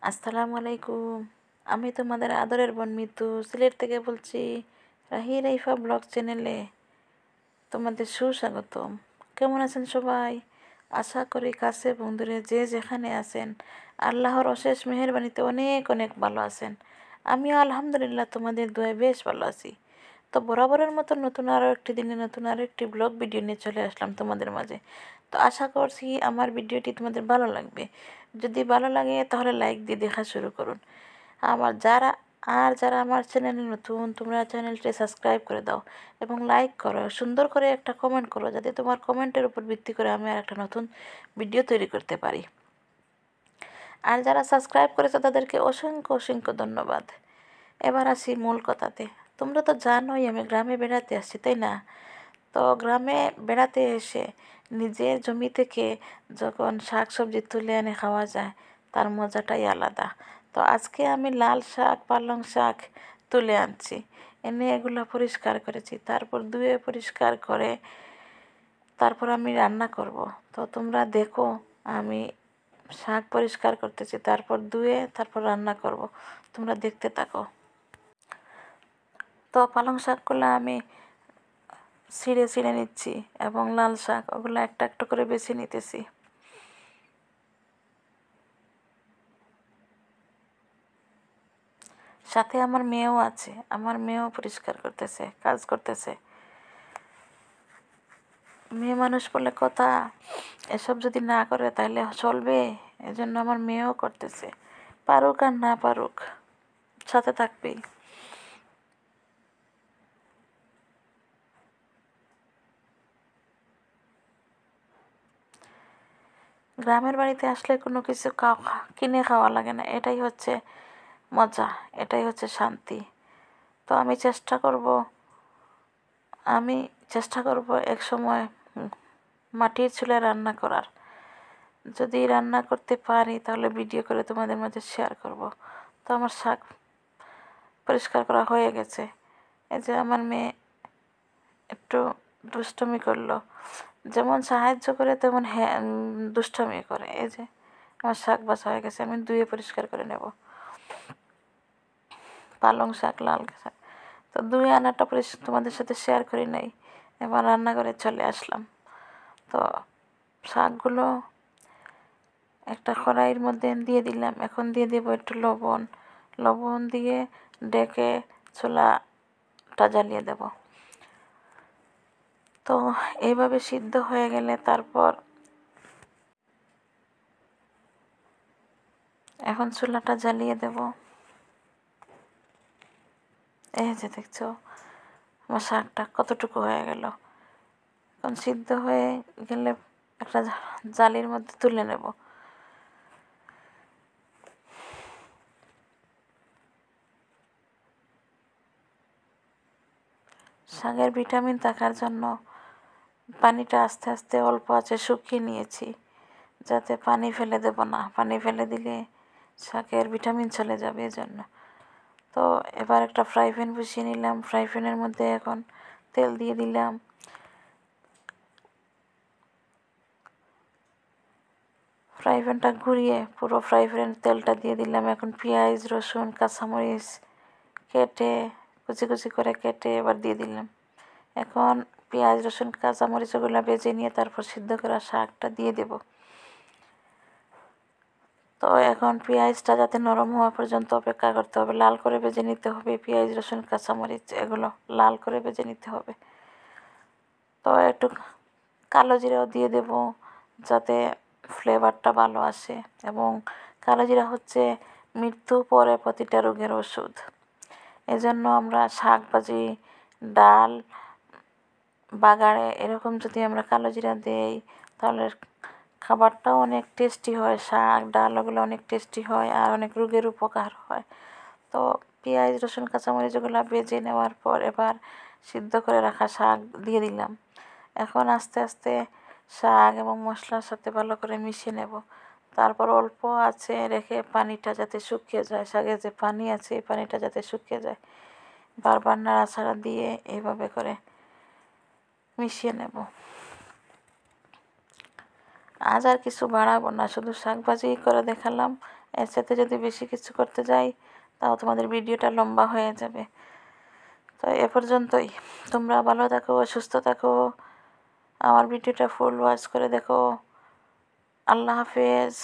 আসসালামু আলাইকুম। আমি তোমাদের আদরের বোন মিতু সিলেট থেকে বলছি। রাহি রাইফা ব্লগ চ্যানেলে তোমাদের সুস্বাগতম। কেমন আছেন সবাই? আশা করি কাছে বন্ধুরে যে যেখানে আছেন আল্লাহর অশেষ মেহেরবানিতে অনেক অনেক ভালো আছেন। আমিও আলহামদুলিল্লাহ তোমাদের দোয়ায় বেশ ভালো আছি। তো বরাবরের মতো নতুন আরও একটি দিনে নতুন আরও একটি ব্লগ ভিডিও নিয়ে চলে আসলাম তোমাদের মাঝে। তো আশা করছি আমার ভিডিওটি তোমাদের ভালো লাগবে। যদি ভালো লাগে তাহলে লাইক দিয়ে দেখা শুরু করুন। যারা আমার চ্যানেলে নতুন, তোমরা চ্যানেলটি সাবস্ক্রাইব করে দাও এবং লাইক করো, সুন্দর করে একটা কমেন্ট করো, যাতে তোমার কমেন্টের উপর ভিত্তি করে আমি আর একটা নতুন ভিডিও তৈরি করতে পারি। আর যারা সাবস্ক্রাইব করেছো তাদেরকে অসংখ্য অসংখ্য ধন্যবাদ। এবার আসি মূল কথাতে। তোমরা তো জানোই আমি গ্রামে বেড়াতে আসছি, তাই না? তো গ্রামে বেড়াতে এসে নিজের জমি থেকে যখন শাক সবজি তুলে এনে খাওয়া যায় তার মজাটাই আলাদা। তো আজকে আমি লাল শাক, পালং শাক তুলে আনছি, এনে এগুলো পরিষ্কার করেছি, তারপর ধুয়ে পরিষ্কার করে তারপর আমি রান্না করব। তো তোমরা দেখো, আমি শাক পরিষ্কার করতেছি, তারপর ধুয়ে তারপর রান্না করব, তোমরা দেখতে থাকো। তো পালং শাকগুলো আমি ছিঁড়ে ছিঁড়ে নিচ্ছি এবং লাল শাক ওগুলো একটা একটা করে বেছে নিতেছি। সাথে আমার মেয়েও আছে, আমার মেয়েও পরিষ্কার করতেছে, কাজ করতেছে। মেয়ে মানুষ বলে কথা, এসব যদি না করে তাহলে চলবে? এজন্য আমার মেয়েও করতেছে, পারুক আর না পারুক সাথে থাকবেই। গ্রামের বাড়িতে আসলে কোনো কিছু কিনে খাওয়া লাগে না, এটাই হচ্ছে মজা, এটাই হচ্ছে শান্তি। তো আমি চেষ্টা করব এক সময় মাটির চুলায় রান্না করার। যদি রান্না করতে পারি তাহলে ভিডিও করে তোমাদের মাঝে শেয়ার করব। তো আমার শাক পরিষ্কার করা হয়ে গেছে। এই যে আমার মেয়ে একটু দুষ্টমি করলো, যেমন সাহায্য করে তেমন দুষ্টমি করে। এই যে আমার শাক বাছা হয়ে গেছে, আমি ধুয়ে পরিষ্কার করে নেব। পালং শাক, লাল শাক তো ধুয়ে আনাটা তোমাদের সাথে শেয়ার করি নাই, এবার রান্নাঘরে চলে আসলাম। তো শাকগুলো একটা কড়াইয়ের মধ্যে দিয়ে দিলাম, এখন দিয়ে দেবো একটু লবণ। লবণ দিয়ে ডেকে চুলাটা জ্বালিয়ে দেব। তো এইভাবে সিদ্ধ হয়ে গেলে তারপর এখন চুলাটা জ্বালিয়ে দেব। এই যে দেখছো আমার শাকটা কতটুকু হয়ে গেল। এখন সিদ্ধ হয়ে গেলে একটা জালির মধ্যে তুলে নেব। শাকের ভিটামিন থাকার জন্য পানিটা আস্তে আস্তে অল্প আছে শুকিয়ে নিয়েছি, যাতে পানি ফেলে দেব না, পানি ফেলে দিলে শাকের ভিটামিন চলে যাবে এজন্য। তো এবার একটা ফ্রাই প্যান বসিয়ে নিলাম, ফ্রাই প্যানের মধ্যে এখন তেল দিয়ে দিলাম। ফ্রাই প্যানটা ঘুরিয়ে পুরো ফ্রাই প্যানের তেলটা দিয়ে দিলাম। এখন পেঁয়াজ, রসুন, কাঁচামরিচ কেটে কুচি কুচি করে কেটে এবার দিয়ে দিলাম। এখন পেঁয়াজ, রসুন, কাঁচামরিচ ওগুলো ভেজে নিয়ে তারপর সিদ্ধ করা শাকটা দিয়ে দেব। তো এখন পেঁয়াজটা যাতে নরম হওয়া পর্যন্ত অপেক্ষা করতে হবে, লাল করে ভেজে নিতে হবে। পেঁয়াজ, রসুন, কাঁচামরিচ এগুলো লাল করে ভেজে নিতে হবে। তো একটু কালো জিরাও দিয়ে দেব, যাতে ফ্লেভারটা ভালো আসে। এবং কালো জিরা হচ্ছে মৃত্যু পরে প্রতিটা রোগের ওষুধ। এজন্য আমরা শাক ভাজি, ডাল, বাগারে এরকম যদি আমরা কালো জিরা দেই তাহলে খাবারটাও অনেক টেস্টি হয়, শাক ডাল ওগুলো অনেক টেস্টি হয় আর অনেক রোগের উপকার হয়। তো পেঁয়াজ, রসুন, কাঁচামরিচ এগুলো ভেজে নেওয়ার পর এবার সিদ্ধ করে রাখা শাক দিয়ে দিলাম। এখন আস্তে আস্তে শাক এবং মশলার সাথে ভালো করে মিশিয়ে নেব। তারপর অল্প আছে রেখে পানিটা যাতে শুকিয়ে যায়, শাকের যে পানি আছে এই পানিটা যাতে শুকিয়ে যায়, বারবার নাড়াচাড়া দিয়ে এইভাবে করে মিশিয়ে নেব। আজ আর কিছু বাড়াবো না, শুধু শাক ভাজি করে দেখালাম এর সাথে যদি বেশি কিছু করতে যাই তাও তোমাদের ভিডিওটা লম্বা হয়ে যাবে। তো এ পর্যন্তই। তোমরা ভালো থাকো, সুস্থ থাকো, আমার ভিডিওটা ফুল ওয়াচ করে দেখো। আল্লাহ হাফেজ।